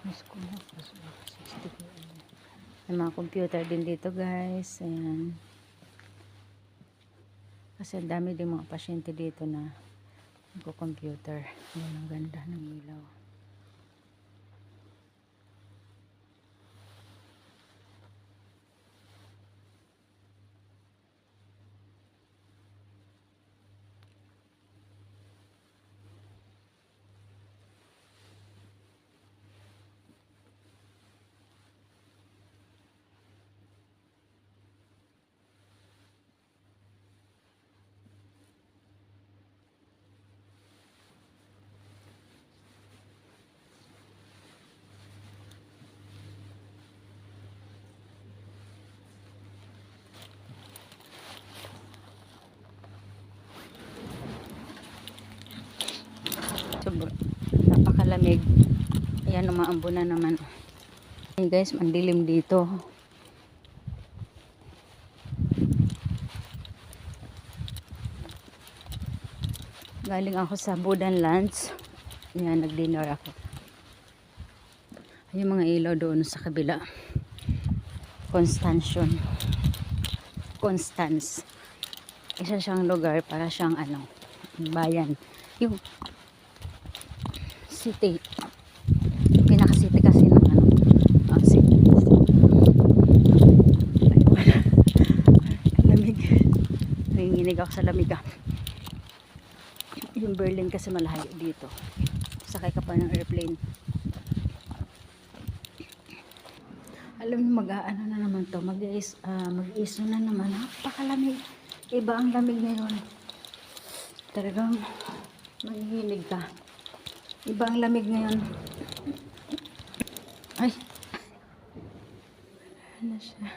Mas ko na. 60 km. May mga computer din dito guys. Ayan. Kasi ang dami din mga pasyente dito na nagko-computer. Ayan ang ganda ng ilaw. Sobra, napakalamig. Ayan, umaambo na naman. Hey guys, mandilim dito. Galing ako sa Budan Lunch. Ayan, nag-dinner ako. Yung mga ilaw doon sa kabila. Constance. Isa siyang lugar para siyang ano, bayan. Yung city. Pinaka-city kasi ng ano. City. Ay, wala. Lamig. Nanginginig ako sa lamig. Yung Berlin kasi malayo dito. Sakay ka pa ng airplane. Alam niyo, mag-aano na naman to. Mag-iso na naman. Napakalamig. Iba ang lamig ngayon. Talagang manginginig ka. Iba ang lamig ngayon. Ay. Ano siya?